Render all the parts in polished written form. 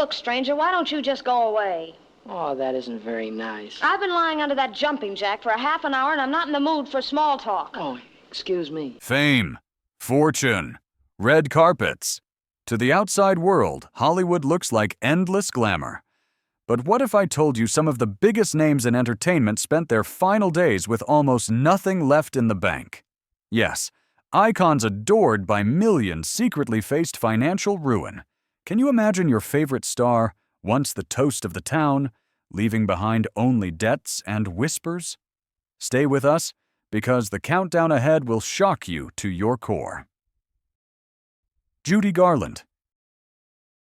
Look, stranger, why don't you just go away? Oh, that isn't very nice. I've been lying under that jumping jack for a half an hour, and I'm not in the mood for small talk. Oh, excuse me. Fame, fortune, red carpets. To the outside world, Hollywood looks like endless glamour. But what if I told you some of the biggest names in entertainment spent their final days with almost nothing left in the bank? Yes, icons adored by millions secretly faced financial ruin. Can you imagine your favorite star, once the toast of the town, leaving behind only debts and whispers? Stay with us, because the countdown ahead will shock you to your core. Judy Garland.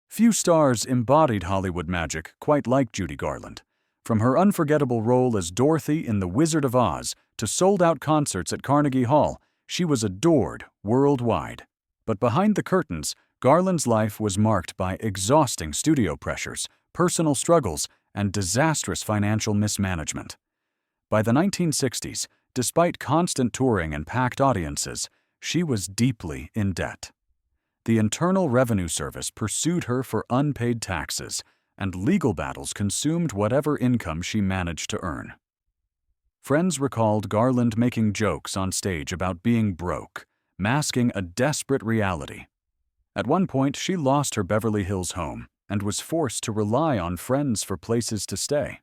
Few stars embodied Hollywood magic quite like Judy Garland. From her unforgettable role as Dorothy in The Wizard of Oz to sold-out concerts at Carnegie Hall, she was adored worldwide. But behind the curtains, Garland's life was marked by exhausting studio pressures, personal struggles, and disastrous financial mismanagement. By the 1960s, despite constant touring and packed audiences, she was deeply in debt. The Internal Revenue Service pursued her for unpaid taxes, and legal battles consumed whatever income she managed to earn. Friends recalled Garland making jokes on stage about being broke, masking a desperate reality. At one point, she lost her Beverly Hills home and was forced to rely on friends for places to stay.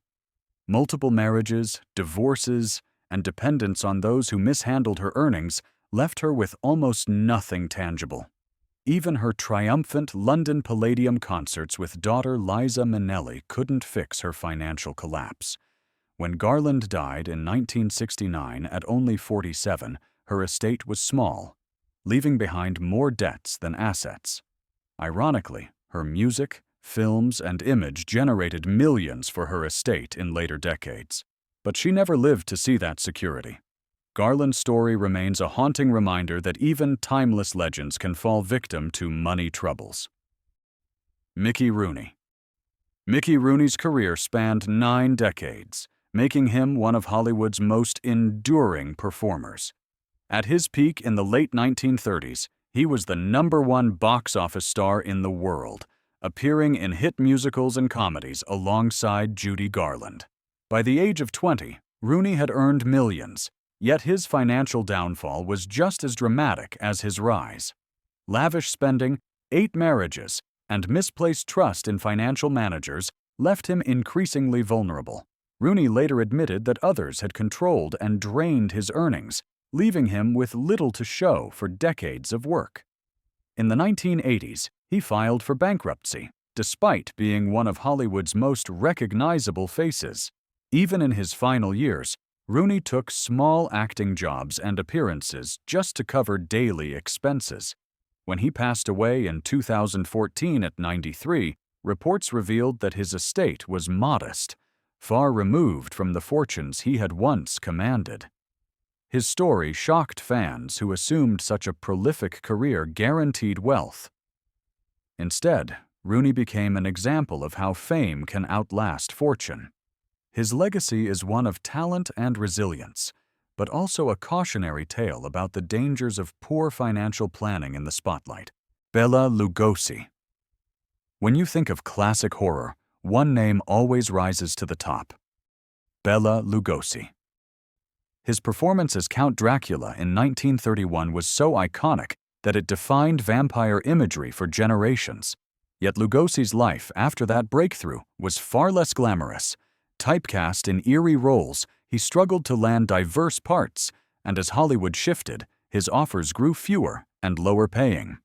Multiple marriages, divorces, and dependence on those who mishandled her earnings left her with almost nothing tangible. Even her triumphant London Palladium concerts with daughter Liza Minnelli couldn't fix her financial collapse. When Garland died in 1969 at only 47, her estate was small, leaving behind more debts than assets. Ironically, her music, films, and image generated millions for her estate in later decades. But she never lived to see that security. Garland's story remains a haunting reminder that even timeless legends can fall victim to money troubles. Mickey Rooney. Mickey Rooney's career spanned 9 decades, making him one of Hollywood's most enduring performers. At his peak in the late 1930s, he was the #1 box office star in the world, appearing in hit musicals and comedies alongside Judy Garland. By the age of 20, Rooney had earned millions, yet his financial downfall was just as dramatic as his rise. Lavish spending, 8 marriages, and misplaced trust in financial managers left him increasingly vulnerable. Rooney later admitted that others had controlled and drained his earnings, leaving him with little to show for decades of work. In the 1980s, he filed for bankruptcy, despite being one of Hollywood's most recognizable faces. Even in his final years, Rooney took small acting jobs and appearances just to cover daily expenses. When he passed away in 2014 at 93, reports revealed that his estate was modest, far removed from the fortunes he had once commanded. His story shocked fans who assumed such a prolific career guaranteed wealth. Instead, Rooney became an example of how fame can outlast fortune. His legacy is one of talent and resilience, but also a cautionary tale about the dangers of poor financial planning in the spotlight. Bela Lugosi. When you think of classic horror, one name always rises to the top: Bela Lugosi. His performance as Count Dracula in 1931 was so iconic that it defined vampire imagery for generations. Yet Lugosi's life after that breakthrough was far less glamorous. Typecast in eerie roles, he struggled to land diverse parts, and as Hollywood shifted, his offers grew fewer and lower paying.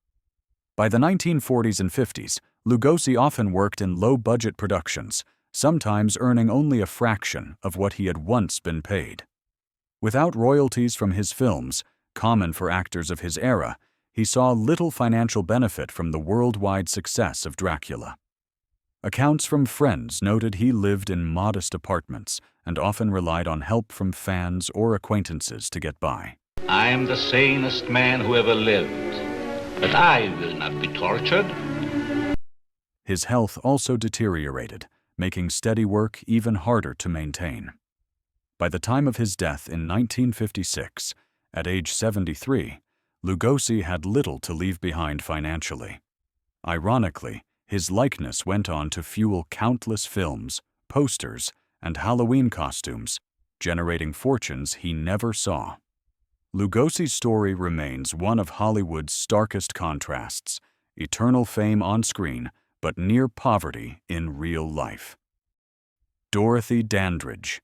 By the 1940s and 50s, Lugosi often worked in low-budget productions, sometimes earning only a fraction of what he had once been paid. Without royalties from his films, common for actors of his era, he saw little financial benefit from the worldwide success of Dracula. Accounts from friends noted he lived in modest apartments and often relied on help from fans or acquaintances to get by. I am the sanest man who ever lived, but I will not be tortured. His health also deteriorated, making steady work even harder to maintain. By the time of his death in 1956, at age 73, Lugosi had little to leave behind financially. Ironically, his likeness went on to fuel countless films, posters, and Halloween costumes, generating fortunes he never saw. Lugosi's story remains one of Hollywood's starkest contrasts: eternal fame on screen, but near poverty in real life. Dorothy Dandridge.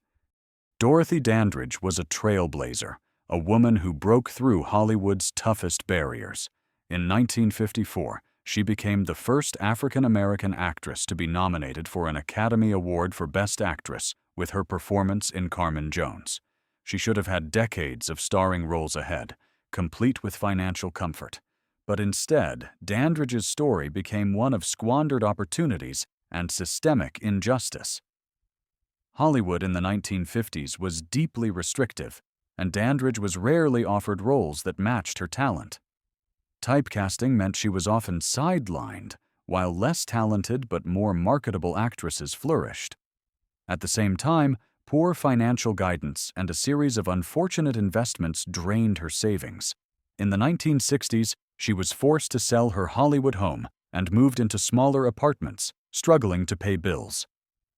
Dorothy Dandridge was a trailblazer, a woman who broke through Hollywood's toughest barriers. In 1954, she became the first African-American actress to be nominated for an Academy Award for Best Actress with her performance in Carmen Jones. She should have had decades of starring roles ahead, complete with financial comfort. But instead, Dandridge's story became one of squandered opportunities and systemic injustice. Hollywood in the 1950s was deeply restrictive, and Dandridge was rarely offered roles that matched her talent. Typecasting meant she was often sidelined, while less talented but more marketable actresses flourished. At the same time, poor financial guidance and a series of unfortunate investments drained her savings. In the 1960s, she was forced to sell her Hollywood home and moved into smaller apartments, struggling to pay bills.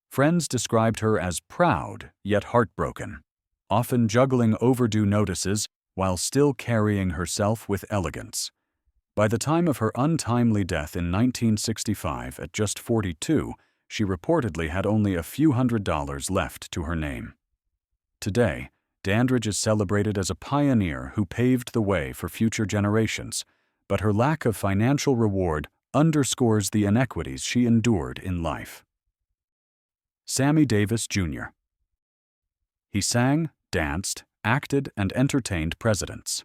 Friends described her as proud yet heartbroken, often juggling overdue notices while still carrying herself with elegance. By the time of her untimely death in 1965, at just 42, she reportedly had only a few $100s left to her name. Today, Dandridge is celebrated as a pioneer who paved the way for future generations, but her lack of financial reward underscores the inequities she endured in life. Sammy Davis Jr. He sang, danced, acted, and entertained presidents.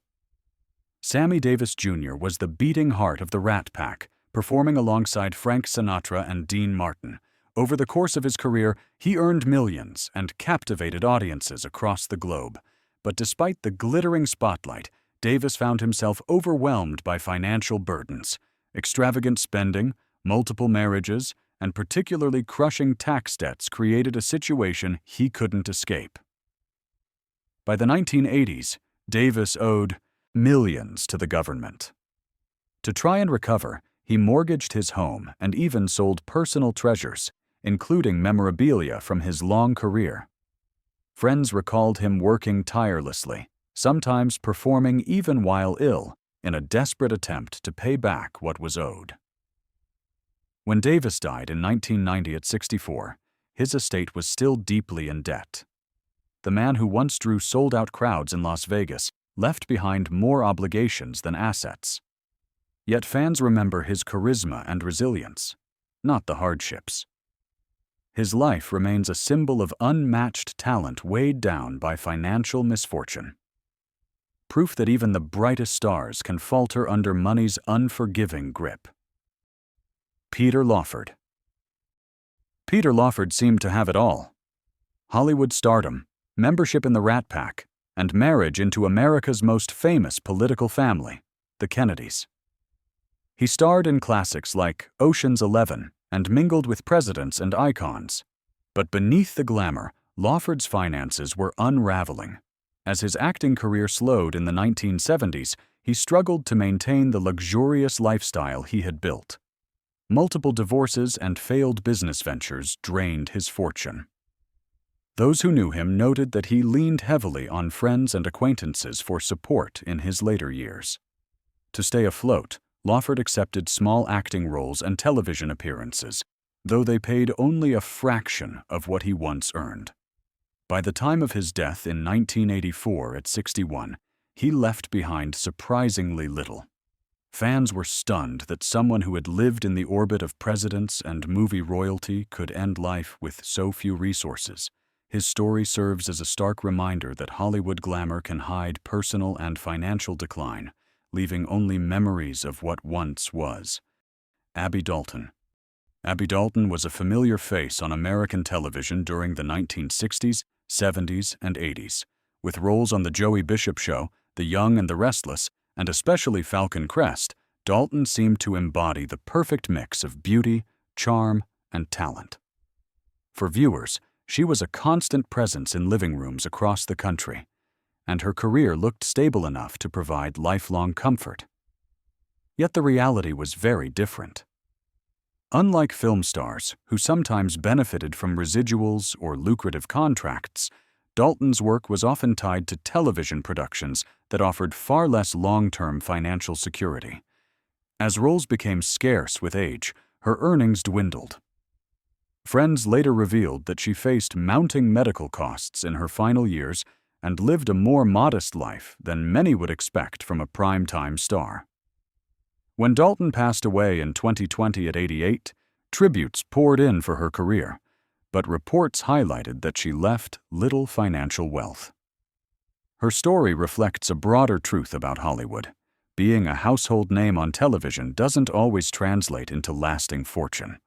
Sammy Davis Jr. was the beating heart of the Rat Pack, performing alongside Frank Sinatra and Dean Martin. Over the course of his career, he earned millions and captivated audiences across the globe. But despite the glittering spotlight, Davis found himself overwhelmed by financial burdens. Extravagant spending, multiple marriages, and particularly crushing tax debts created a situation he couldn't escape. By the 1980s, Davis owed millions to the government. To try and recover, he mortgaged his home and even sold personal treasures, including memorabilia from his long career. Friends recalled him working tirelessly, sometimes performing even while ill, in a desperate attempt to pay back what was owed. When Davis died in 1990 at 64, his estate was still deeply in debt. The man who once drew sold-out crowds in Las Vegas left behind more obligations than assets. Yet fans remember his charisma and resilience, not the hardships. His life remains a symbol of unmatched talent weighed down by financial misfortune. Proof that even the brightest stars can falter under money's unforgiving grip. Peter Lawford. Peter Lawford seemed to have it all: Hollywood stardom, membership in the Rat Pack, and marriage into America's most famous political family, the Kennedys. He starred in classics like Ocean's 11 and mingled with presidents and icons. But beneath the glamour, Lawford's finances were unraveling. As his acting career slowed in the 1970s, he struggled to maintain the luxurious lifestyle he had built. Multiple divorces and failed business ventures drained his fortune. Those who knew him noted that he leaned heavily on friends and acquaintances for support in his later years. To stay afloat, Lawford accepted small acting roles and television appearances, though they paid only a fraction of what he once earned. By the time of his death in 1984 at 61, he left behind surprisingly little. Fans were stunned that someone who had lived in the orbit of presidents and movie royalty could end life with so few resources. His story serves as a stark reminder that Hollywood glamour can hide personal and financial decline, leaving only memories of what once was. Abby Dalton. Abby Dalton was a familiar face on American television during the 1960s, 70s, and 80s. With roles on The Joey Bishop Show, The Young and the Restless, and especially Falcon Crest, Dalton seemed to embody the perfect mix of beauty, charm, and talent. For viewers, she was a constant presence in living rooms across the country, and her career looked stable enough to provide lifelong comfort. Yet the reality was very different. Unlike film stars, who sometimes benefited from residuals or lucrative contracts, Dalton's work was often tied to television productions that offered far less long-term financial security. As roles became scarce with age, her earnings dwindled. Friends later revealed that she faced mounting medical costs in her final years and lived a more modest life than many would expect from a primetime star. When Dalton passed away in 2020 at 88, tributes poured in for her career, but reports highlighted that she left little financial wealth. Her story reflects a broader truth about Hollywood. Being a household name on television doesn't always translate into lasting fortune.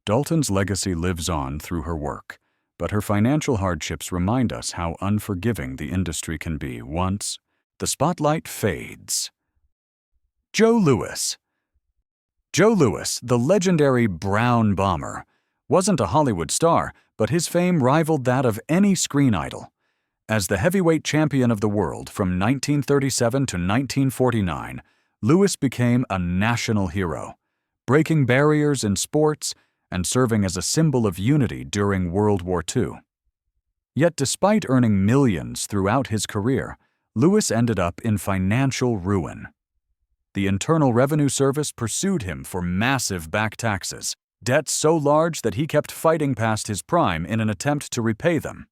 Dalton's legacy lives on through her work, but her financial hardships remind us how unforgiving the industry can be once the spotlight fades. Joe Louis. Joe Louis, the legendary Brown Bomber, wasn't a Hollywood star, but his fame rivaled that of any screen idol. As the heavyweight champion of the world from 1937 to 1949, Louis became a national hero, breaking barriers in sports and serving as a symbol of unity during World War II. Yet despite earning millions throughout his career, Louis ended up in financial ruin. The Internal Revenue Service pursued him for massive back taxes, debts so large that he kept fighting past his prime in an attempt to repay them.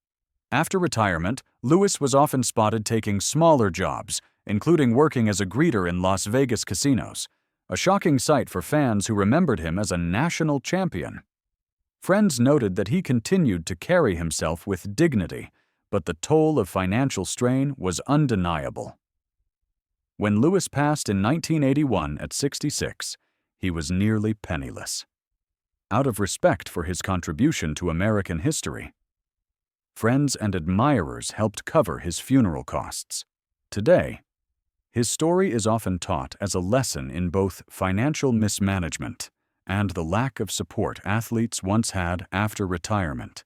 After retirement, Louis was often spotted taking smaller jobs, including working as a greeter in Las Vegas casinos, a shocking sight for fans who remembered him as a national champion. Friends noted that he continued to carry himself with dignity, but the toll of financial strain was undeniable. When Louis passed in 1981 at 66, he was nearly penniless. Out of respect for his contribution to American history, friends and admirers helped cover his funeral costs. Today, his story is often taught as a lesson in both financial mismanagement and the lack of support athletes once had after retirement.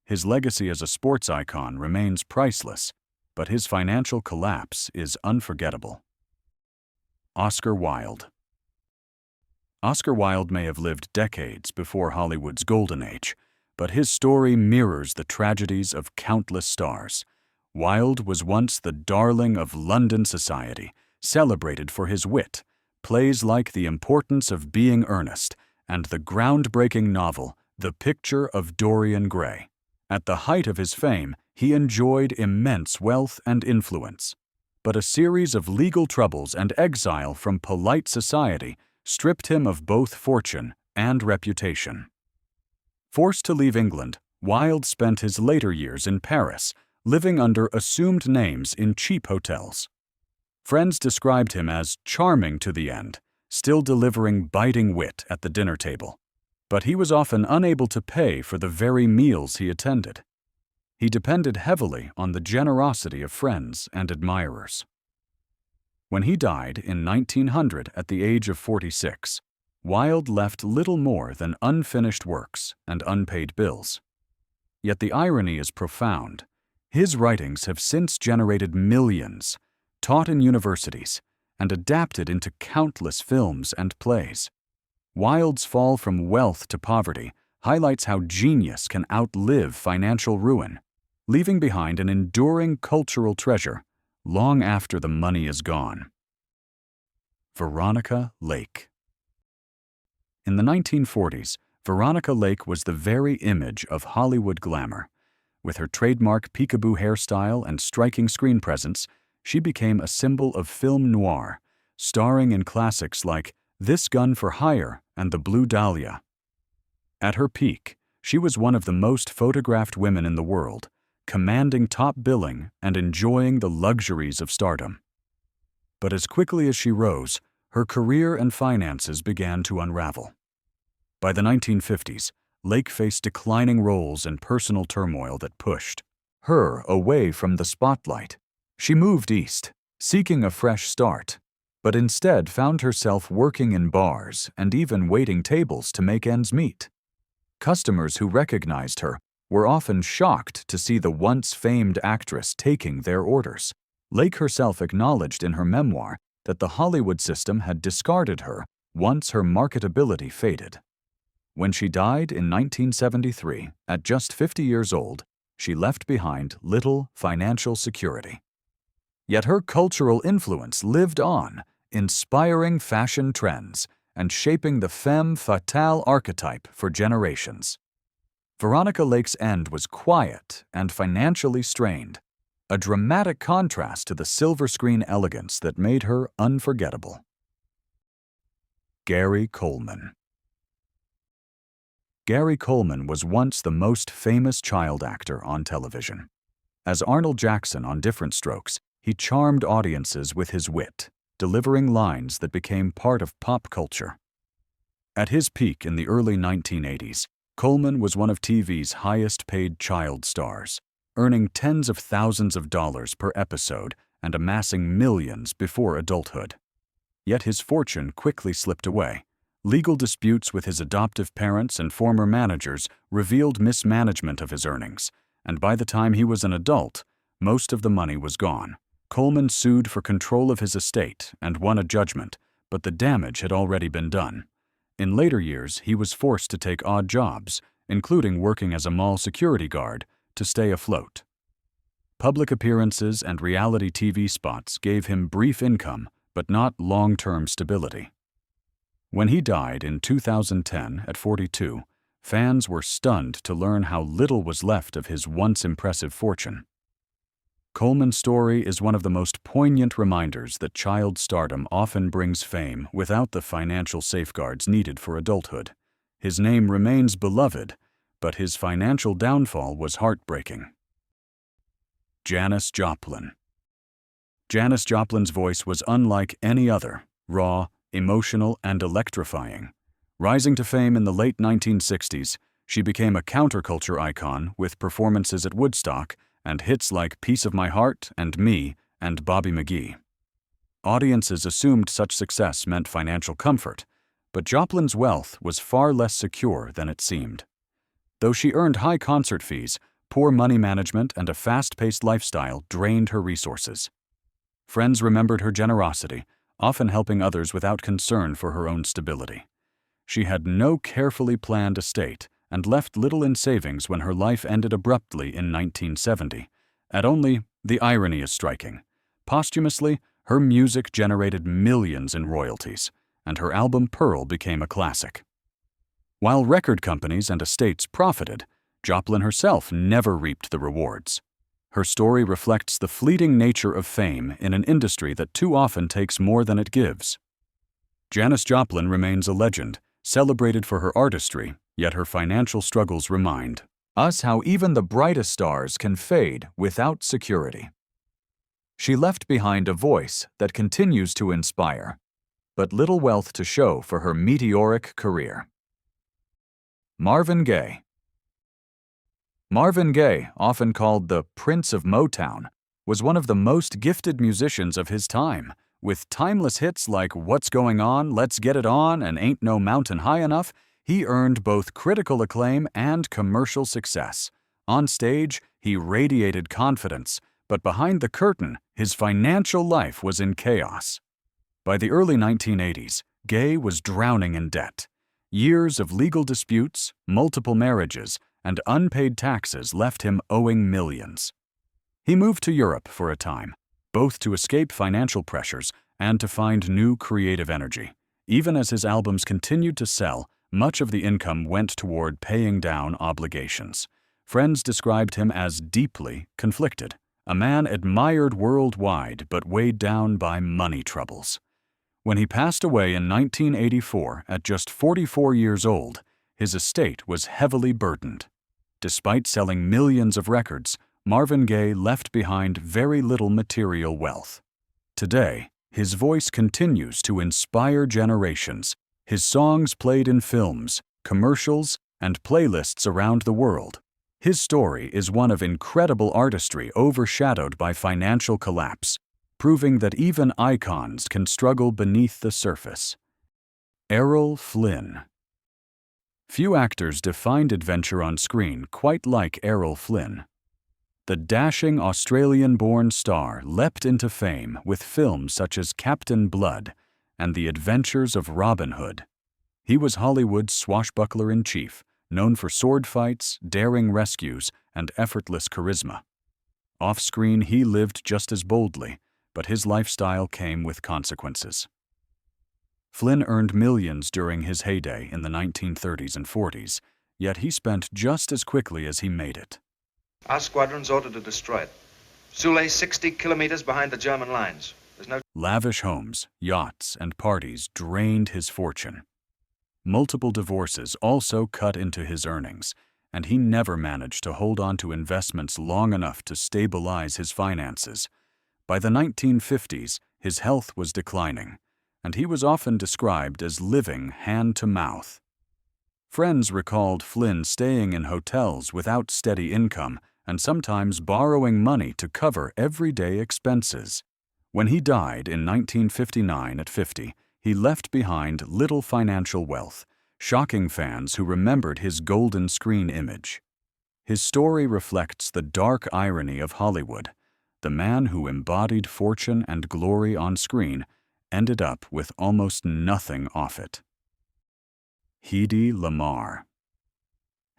His legacy as a sports icon remains priceless, but his financial collapse is unforgettable. Oscar Wilde. Oscar Wilde may have lived decades before Hollywood's golden age, but his story mirrors the tragedies of countless stars. Wilde was once the darling of London society, celebrated for his wit, plays like The Importance of Being Earnest, and the groundbreaking novel The Picture of Dorian Gray. At the height of his fame, he enjoyed immense wealth and influence. But a series of legal troubles and exile from polite society stripped him of both fortune and reputation. Forced to leave England, Wilde spent his later years in Paris, living under assumed names in cheap hotels. Friends described him as charming to the end, still delivering biting wit at the dinner table. But he was often unable to pay for the very meals he attended. He depended heavily on the generosity of friends and admirers. When he died in 1900 at the age of 46, Wilde left little more than unfinished works and unpaid bills. Yet the irony is profound. His writings have since generated millions, taught in universities, and adapted into countless films and plays. Wilde's fall from wealth to poverty highlights how genius can outlive financial ruin, leaving behind an enduring cultural treasure long after the money is gone. Veronica Lake. In the 1940s, Veronica Lake was the very image of Hollywood glamour. With her trademark peekaboo hairstyle and striking screen presence, she became a symbol of film noir, starring in classics like This Gun for Hire and The Blue Dahlia. At her peak, she was one of the most photographed women in the world, commanding top billing and enjoying the luxuries of stardom. But as quickly as she rose, her career and finances began to unravel. By the 1950s, Lake faced declining roles and personal turmoil that pushed her away from the spotlight. She moved east, seeking a fresh start, but instead found herself working in bars and even waiting tables to make ends meet. Customers who recognized her were often shocked to see the once famed actress taking their orders. Lake herself acknowledged in her memoir that the Hollywood system had discarded her once her marketability faded. When she died in 1973, at just 50 years old, she left behind little financial security. Yet her cultural influence lived on, inspiring fashion trends and shaping the femme fatale archetype for generations. Veronica Lake's end was quiet and financially strained, a dramatic contrast to the silver screen elegance that made her unforgettable. Gary Coleman. Gary Coleman was once the most famous child actor on television. As Arnold Jackson on Different Strokes, he charmed audiences with his wit, delivering lines that became part of pop culture. At his peak in the early 1980s, Coleman was one of TV's highest-paid child stars, earning tens of thousands of dollars per episode and amassing millions before adulthood. Yet his fortune quickly slipped away. Legal disputes with his adoptive parents and former managers revealed mismanagement of his earnings, and by the time he was an adult, most of the money was gone. Coleman sued for control of his estate and won a judgment, but the damage had already been done. In later years, he was forced to take odd jobs, including working as a mall security guard, to stay afloat. Public appearances and reality TV spots gave him brief income, but not long-term stability. When he died in 2010 at 42, fans were stunned to learn how little was left of his once impressive fortune. Coleman's story is one of the most poignant reminders that child stardom often brings fame without the financial safeguards needed for adulthood. His name remains beloved, but his financial downfall was heartbreaking. Janis Joplin. Janis Joplin's voice was unlike any other, raw, emotional, and electrifying. Rising to fame in the late 1960s, she became a counterculture icon with performances at Woodstock and hits like Piece of My Heart and Me and Bobby McGee. Audiences assumed such success meant financial comfort, but Joplin's wealth was far less secure than it seemed. Though she earned high concert fees, poor money management and a fast-paced lifestyle drained her resources. Friends remembered her generosity, often helping others without concern for her own stability. She had no carefully planned estate and left little in savings when her life ended abruptly in 1970. The irony is striking. Posthumously, her music generated millions in royalties, and her album Pearl became a classic. While record companies and estates profited, Joplin herself never reaped the rewards. Her story reflects the fleeting nature of fame in an industry that too often takes more than it gives. Janis Joplin remains a legend, celebrated for her artistry, yet her financial struggles remind us how even the brightest stars can fade without security. She left behind a voice that continues to inspire, but little wealth to show for her meteoric career. Marvin Gaye. Marvin Gaye, often called the Prince of Motown, was one of the most gifted musicians of his time. With timeless hits like What's Going On, Let's Get It On, and Ain't No Mountain High Enough, he earned both critical acclaim and commercial success. On stage, he radiated confidence, but behind the curtain, his financial life was in chaos. By the early 1980s, Gaye was drowning in debt. Years of legal disputes, multiple marriages, and unpaid taxes left him owing millions. He moved to Europe for a time, both to escape financial pressures and to find new creative energy. Even as his albums continued to sell, much of the income went toward paying down obligations. Friends described him as deeply conflicted, a man admired worldwide but weighed down by money troubles. When he passed away in 1984 at just 44 years old, his estate was heavily burdened. Despite selling millions of records, Marvin Gaye left behind very little material wealth. Today, his voice continues to inspire generations. His songs played in films, commercials, and playlists around the world. His story is one of incredible artistry overshadowed by financial collapse, proving that even icons can struggle beneath the surface. Errol Flynn. Few actors defined adventure on screen quite like Errol Flynn. The dashing Australian-born star leapt into fame with films such as Captain Blood and The Adventures of Robin Hood. He was Hollywood's swashbuckler-in-chief, known for sword fights, daring rescues, and effortless charisma. Off-screen, he lived just as boldly, but his lifestyle came with consequences. Flynn earned millions during his heyday in the 1930s and 40s, yet he spent just as quickly as he made it. Our squadron's ordered to destroy it. Soule 60 kilometers behind the German lines. There's no... Lavish homes, yachts, and parties drained his fortune. Multiple divorces also cut into his earnings, and he never managed to hold on to investments long enough to stabilize his finances. By the 1950s, his health was declining, and he was often described as living hand-to-mouth. Friends recalled Flynn staying in hotels without steady income and sometimes borrowing money to cover everyday expenses. When he died in 1959 at 50, he left behind little financial wealth, shocking fans who remembered his golden screen image. His story reflects the dark irony of Hollywood. The man who embodied fortune and glory on screen ended up with almost nothing off it. Hedy Lamarr.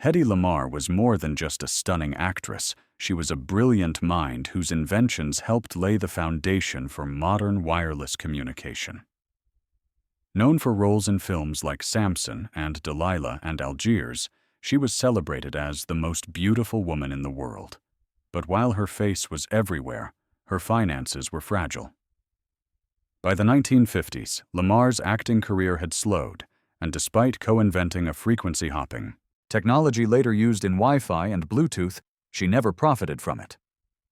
Hedy Lamarr was more than just a stunning actress. She was a brilliant mind whose inventions helped lay the foundation for modern wireless communication. Known for roles in films like Samson and Delilah and Algiers, she was celebrated as the most beautiful woman in the world. But while her face was everywhere, her finances were fragile. By the 1950s, Lamarr's acting career had slowed, and despite co-inventing a frequency hopping technology later used in Wi-Fi and Bluetooth, she never profited from it.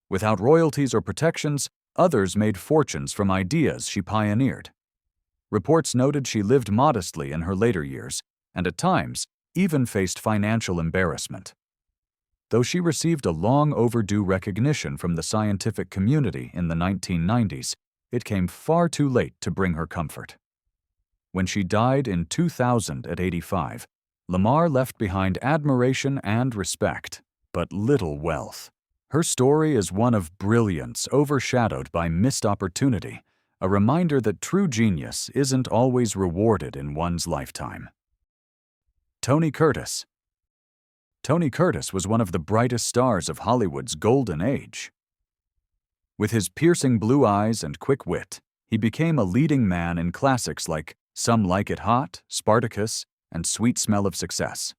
Without royalties or protections, others made fortunes from ideas she pioneered. Reports noted she lived modestly in her later years, and at times even faced financial embarrassment. Though she received a long overdue recognition from the scientific community in the 1990s, it came far too late to bring her comfort. When she died in 2000 at 85, Lamarr left behind admiration and respect, but little wealth. Her story is one of brilliance overshadowed by missed opportunity, a reminder that true genius isn't always rewarded in one's lifetime. Tony Curtis. Tony Curtis was one of the brightest stars of Hollywood's golden age. With his piercing blue eyes and quick wit, he became a leading man in classics like Some Like It Hot, Spartacus, and Sweet Smell of Success.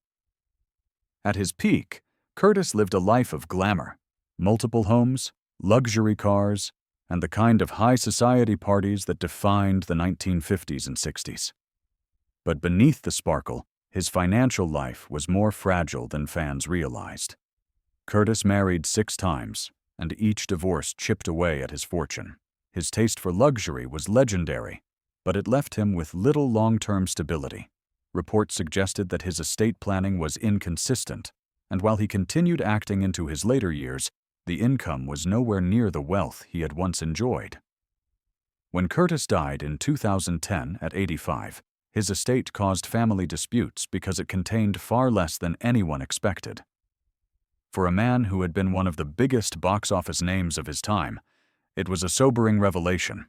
At his peak, Curtis lived a life of glamour, multiple homes, luxury cars, and the kind of high society parties that defined the 1950s and 60s. But beneath the sparkle, his financial life was more fragile than fans realized. Curtis married 6 times, and each divorce chipped away at his fortune. His taste for luxury was legendary, but it left him with little long-term stability. Reports suggested that his estate planning was inconsistent, and while he continued acting into his later years, the income was nowhere near the wealth he had once enjoyed. When Curtis died in 2010 at 85, his estate caused family disputes because it contained far less than anyone expected. For a man who had been one of the biggest box office names of his time, it was a sobering revelation.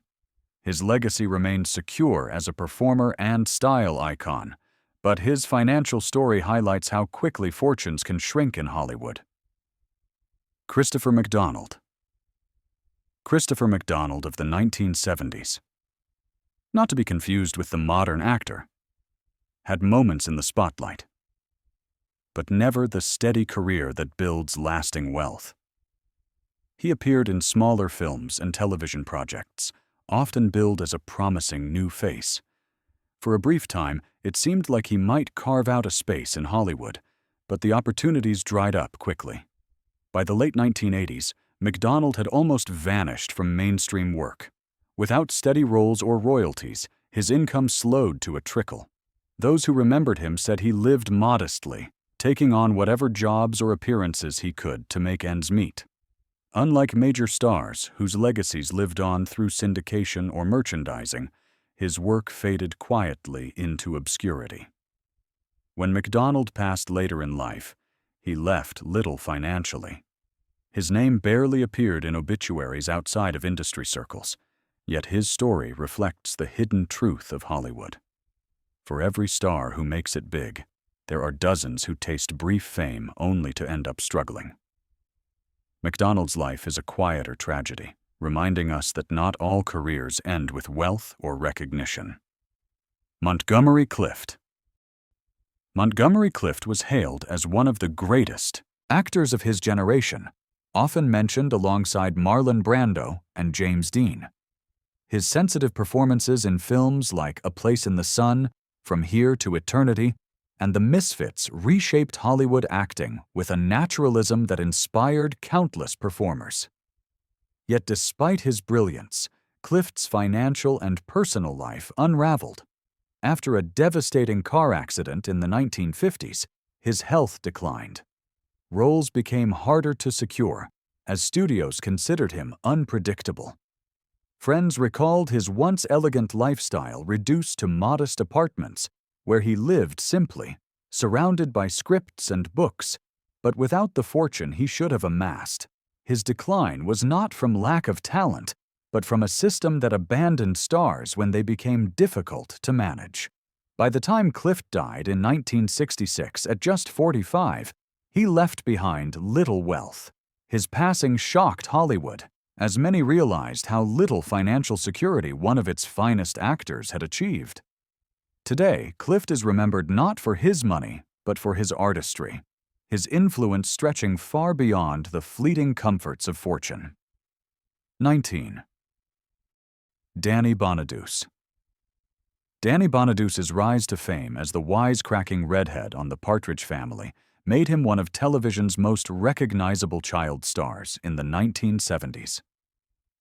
His legacy remained secure as a performer and style icon, but his financial story highlights how quickly fortunes can shrink in Hollywood. Christopher Macdonald. Christopher Macdonald of the 1970s. Not to be confused with the modern actor, had moments in the spotlight, but never the steady career that builds lasting wealth. He appeared in smaller films and television projects, often billed as a promising new face. For a brief time, it seemed like he might carve out a space in Hollywood, but the opportunities dried up quickly. By the late 1980s, Macdonald had almost vanished from mainstream work. Without steady roles or royalties, his income slowed to a trickle. Those who remembered him said he lived modestly, taking on whatever jobs or appearances he could to make ends meet. Unlike major stars whose legacies lived on through syndication or merchandising, his work faded quietly into obscurity. When Macdonald passed later in life, he left little financially. His name barely appeared in obituaries outside of industry circles, yet his story reflects the hidden truth of Hollywood. For every star who makes it big, there are dozens who taste brief fame only to end up struggling. Macdonald's life is a quieter tragedy, reminding us that not all careers end with wealth or recognition. Montgomery Clift. Montgomery Clift was hailed as one of the greatest actors of his generation, often mentioned alongside Marlon Brando and James Dean. His sensitive performances in films like A Place in the Sun, From Here to Eternity, and The Misfits reshaped Hollywood acting with a naturalism that inspired countless performers. Yet despite his brilliance, Clift's financial and personal life unraveled. After a devastating car accident in the 1950s, his health declined. Roles became harder to secure, as studios considered him unpredictable. Friends recalled his once elegant lifestyle reduced to modest apartments, where he lived simply, surrounded by scripts and books, but without the fortune he should have amassed. His decline was not from lack of talent, but from a system that abandoned stars when they became difficult to manage. By the time Clift died in 1966 at just 45, he left behind little wealth. His passing shocked Hollywood, as many realized how little financial security one of its finest actors had achieved. Today, Clift is remembered not for his money, but for his artistry, his influence stretching far beyond the fleeting comforts of fortune. 19. Danny Bonaduce. Danny Bonaduce's rise to fame as the wisecracking redhead on The Partridge Family made him one of television's most recognizable child stars in the 1970s.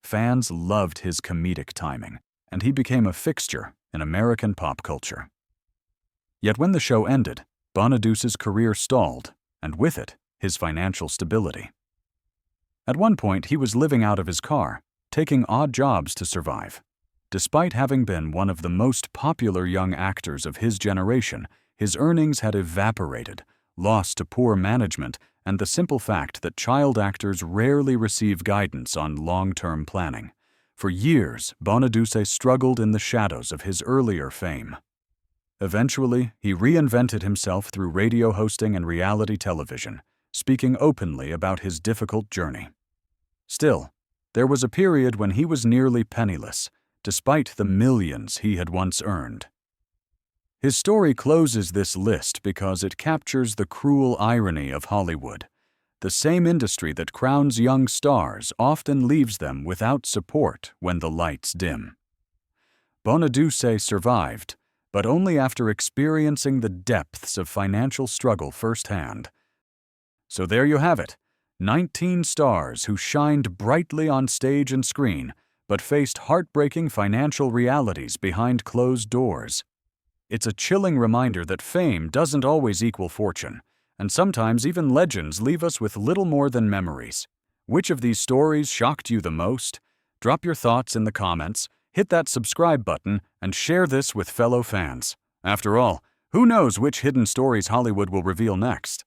Fans loved his comedic timing, and he became a fixture in American pop culture. Yet when the show ended, Bonaduce's career stalled, and with it, his financial stability. At one point, he was living out of his car, taking odd jobs to survive. Despite having been one of the most popular young actors of his generation, his earnings had evaporated, lost to poor management and the simple fact that child actors rarely receive guidance on long-term planning. For years, Bonaduce struggled in the shadows of his earlier fame. Eventually, he reinvented himself through radio hosting and reality television, speaking openly about his difficult journey. Still, there was a period when he was nearly penniless, despite the millions he had once earned. His story closes this list because it captures the cruel irony of Hollywood. The same industry that crowns young stars often leaves them without support when the lights dim. Bonaduce survived, but only after experiencing the depths of financial struggle firsthand. So there you have it, 19 stars who shined brightly on stage and screen, but faced heartbreaking financial realities behind closed doors. It's a chilling reminder that fame doesn't always equal fortune, and sometimes even legends leave us with little more than memories. Which of these stories shocked you the most? Drop your thoughts in the comments, hit that subscribe button, and share this with fellow fans. After all, who knows which hidden stories Hollywood will reveal next?